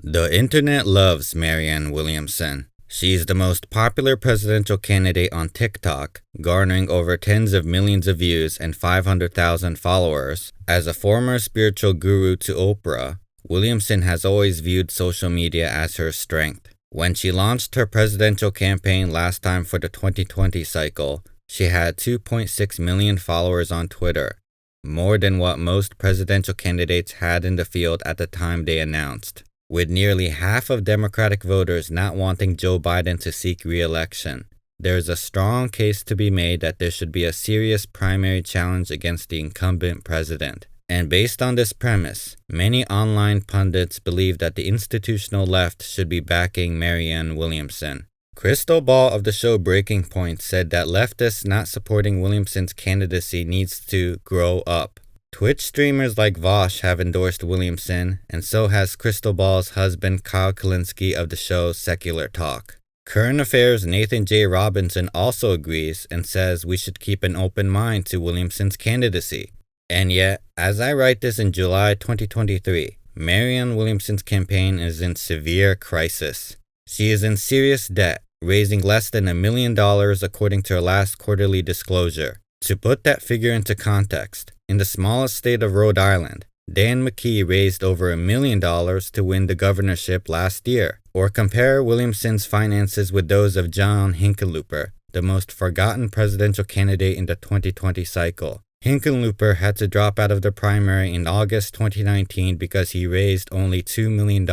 The internet loves Marianne Williamson. She's the most popular presidential candidate on TikTok, garnering over tens of millions of views and 500,000 followers. As a former spiritual guru to Oprah, Williamson has always viewed social media as her strength. When she launched her presidential campaign last time for the 2020 cycle, she had 2.6 million followers on Twitter, more than what most presidential candidates had in the field at the time they announced. With nearly half of Democratic voters not wanting Joe Biden to seek re-election, there is a strong case to be made that there should be a serious primary challenge against the incumbent president. And based on this premise, many online pundits believe that the institutional left should be backing Marianne Williamson. Crystal Ball of the show Breaking Point said that leftists not supporting Williamson's candidacy needs to grow up. Twitch streamers like Vosh have endorsed Williamson, and so has Crystal Ball's husband Kyle Kulinski of the show Secular Talk. Current Affairs' Nathan J. Robinson also agrees and says we should keep an open mind to Williamson's candidacy. And yet, as I write this in July 2023, Marianne Williamson's campaign is in severe crisis. She is in serious debt, raising less than $1 million according to her last quarterly disclosure. To put that figure into context, in the smallest state of Rhode Island, Dan McKee raised over $1 million to win the governorship last year. Or compare Williamson's finances with those of John Hickenlooper, the most forgotten presidential candidate in the 2020 cycle. Hickenlooper had to drop out of the primary in August 2019 because he raised only $2 million.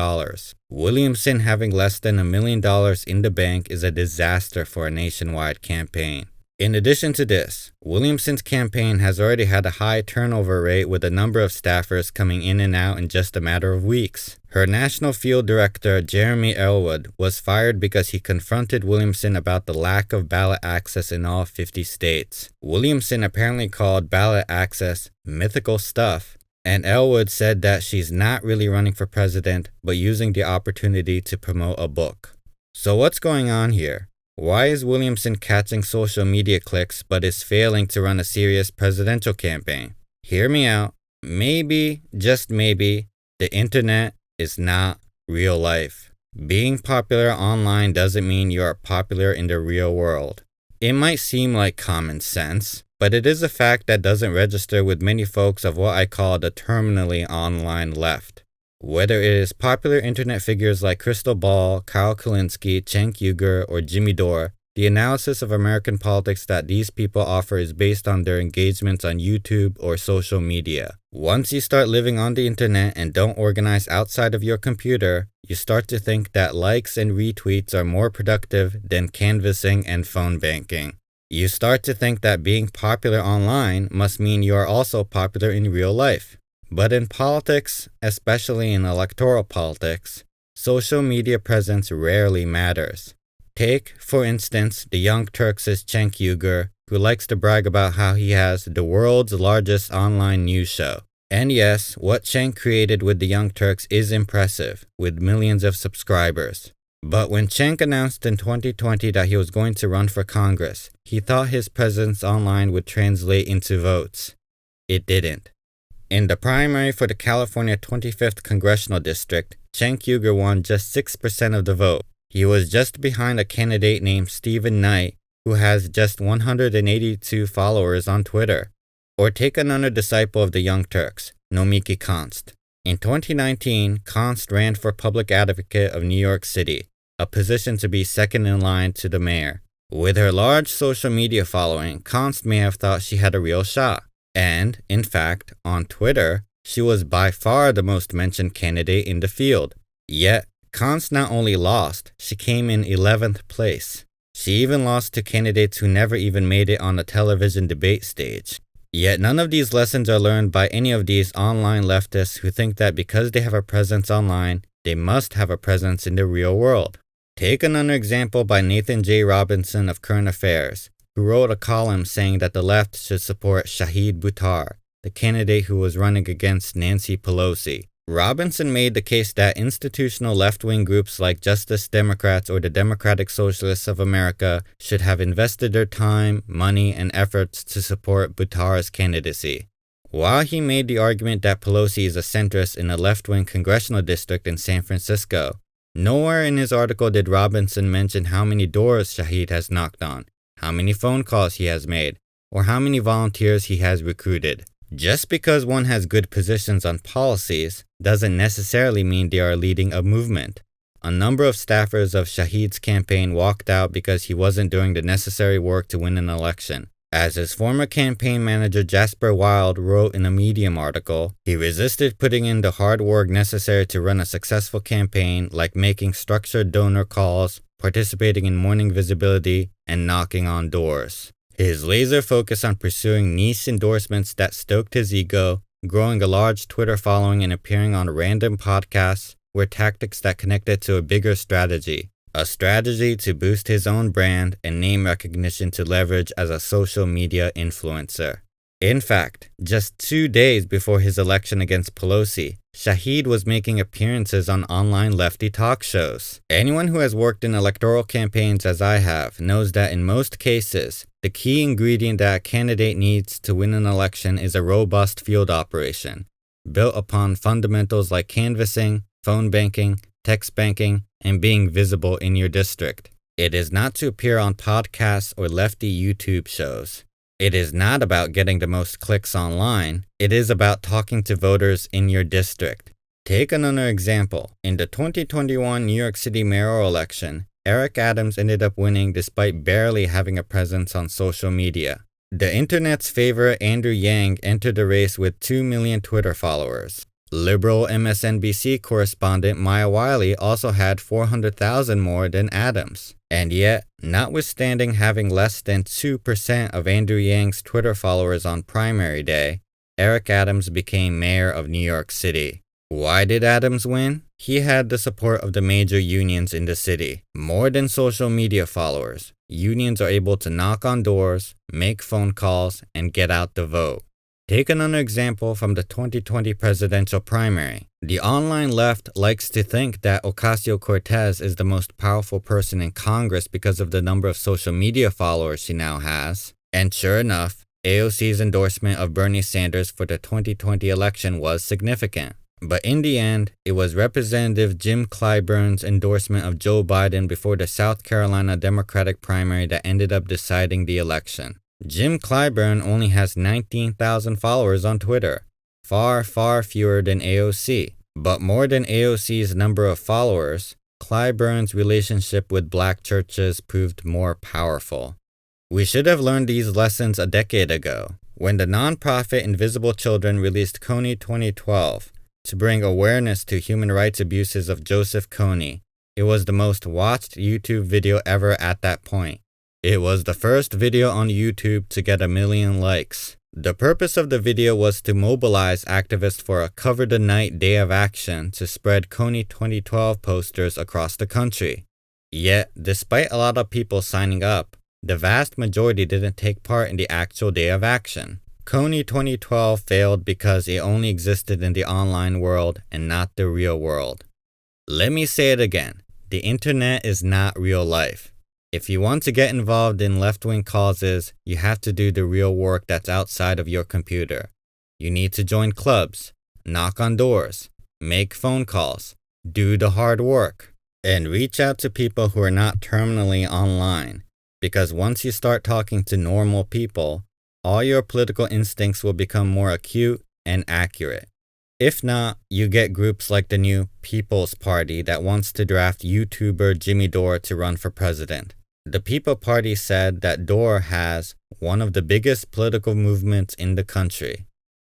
Williamson having less than $1 million in the bank is a disaster for a nationwide campaign. In addition to this, Williamson's campaign has already had a high turnover rate with a number of staffers coming in and out in just a matter of weeks. Her national field director, Jeremy Elwood, was fired because he confronted Williamson about the lack of ballot access in all 50 states. Williamson apparently called ballot access mythical stuff, and Elwood said that she's not really running for president, but using the opportunity to promote a book. So what's going on here? Why is Williamson catching social media clicks but is failing to run a serious presidential campaign? Hear me out. Maybe, just maybe, the internet is not real life. Being popular online doesn't mean you are popular in the real world. It might seem like common sense, but it is a fact that doesn't register with many folks of what I call the terminally online left. Whether it is popular internet figures like Crystal Ball, Kyle Kulinski, Cenk Uygur, or Jimmy Dore, the analysis of American politics that these people offer is based on their engagements on YouTube or social media. Once you start living on the internet and don't organize outside of your computer, you start to think that likes and retweets are more productive than canvassing and phone banking. You start to think that being popular online must mean you are also popular in real life. But in politics, especially in electoral politics, social media presence rarely matters. Take, for instance, the Young Turks' Cenk Uygur, who likes to brag about how he has the world's largest online news show. And yes, what Cenk created with the Young Turks is impressive, with millions of subscribers. But when Cenk announced in 2020 that he was going to run for Congress, he thought his presence online would translate into votes. It didn't. In the primary for the California 25th Congressional District, Cenk Uygur won just 6% of the vote. He was just behind a candidate named Stephen Knight, who has just 182 followers on Twitter. Or take another disciple of the Young Turks, Nomiki Konst. In 2019, Konst ran for public advocate of New York City, a position to be second in line to the mayor. With her large social media following, Konst may have thought she had a real shot. And, in fact, on Twitter, she was by far the most mentioned candidate in the field. Yet, Konst not only lost, she came in 11th place. She even lost to candidates who never even made it on the television debate stage. Yet none of these lessons are learned by any of these online leftists who think that because they have a presence online, they must have a presence in the real world. Take another example by Nathan J. Robinson of Current Affairs, who wrote a column saying that the left should support Shahid Buttar, the candidate who was running against Nancy Pelosi. Robinson made the case that institutional left-wing groups like Justice Democrats or the Democratic Socialists of America should have invested their time, money, and efforts to support Buttar's candidacy. While he made the argument that Pelosi is a centrist in a left-wing congressional district in San Francisco, nowhere in his article did Robinson mention how many doors Shahid has knocked on, how many phone calls he has made, or how many volunteers he has recruited. Just because one has good positions on policies doesn't necessarily mean they are leading a movement. A number of staffers of Shahid's campaign walked out because he wasn't doing the necessary work to win an election. As his former campaign manager Jasper Wild wrote in a Medium article, he resisted putting in the hard work necessary to run a successful campaign, like making structured donor calls, participating in morning visibility, and knocking on doors. His laser focus on pursuing niche endorsements that stoked his ego, growing a large Twitter following, and appearing on random podcasts were tactics that connected to a bigger strategy. A strategy to boost his own brand and name recognition to leverage as a social media influencer. In fact, just 2 days before his election against Pelosi, Shahid was making appearances on online lefty talk shows. Anyone who has worked in electoral campaigns as I have knows that in most cases, the key ingredient that a candidate needs to win an election is a robust field operation, built upon fundamentals like canvassing, phone banking, text banking, and being visible in your district. It is not to appear on podcasts or lefty YouTube shows. It is not about getting the most clicks online. It is about talking to voters in your district. Take another example. In the 2021 New York City mayoral election, Eric Adams ended up winning despite barely having a presence on social media. The internet's favorite Andrew Yang entered the race with 2 million Twitter followers. Liberal MSNBC correspondent Maya Wiley also had 400,000 more than Adams. And yet, notwithstanding having less than 2% of Andrew Yang's Twitter followers on primary day, Eric Adams became mayor of New York City. Why did Adams win? He had the support of the major unions in the city. More than social media followers, unions are able to knock on doors, make phone calls, and get out the vote. Take another example from the 2020 presidential primary. The online left likes to think that Ocasio-Cortez is the most powerful person in Congress because of the number of social media followers she now has. And sure enough, AOC's endorsement of Bernie Sanders for the 2020 election was significant. But in the end, it was Representative Jim Clyburn's endorsement of Joe Biden before the South Carolina Democratic primary that ended up deciding the election. Jim Clyburn only has 19,000 followers on Twitter, far fewer than AOC. But more than AOC's number of followers, Clyburn's relationship with black churches proved more powerful. We should have learned these lessons a decade ago, when the nonprofit Invisible Children released Kony 2012 to bring awareness to human rights abuses of Joseph Kony. It was the most watched YouTube video ever at that point. It was the first video on YouTube to get 1 million likes. The purpose of the video was to mobilize activists for a Cover the Night day of action to spread Kony 2012 posters across the country. Yet, despite a lot of people signing up, the vast majority didn't take part in the actual day of action. Kony 2012 failed because it only existed in the online world and not the real world. Let me say it again. The internet is not real life. If you want to get involved in left-wing causes, you have to do the real work that's outside of your computer. You need to join clubs, knock on doors, make phone calls, do the hard work, and reach out to people who are not terminally online. Because once you start talking to normal people, all your political instincts will become more acute and accurate. If not, you get groups like the new People's Party that wants to draft YouTuber Jimmy Dore to run for president. The People Party said that Dore has one of the biggest political movements in the country.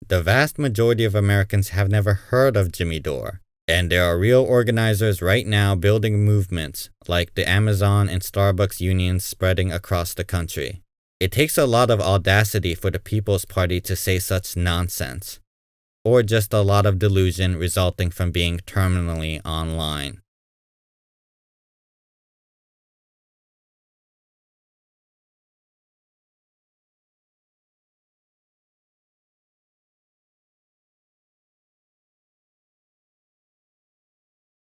The vast majority of Americans have never heard of Jimmy Dore, and there are real organizers right now building movements like the Amazon and Starbucks unions spreading across the country. It takes a lot of audacity for the People's Party to say such nonsense, or just a lot of delusion resulting from being terminally online.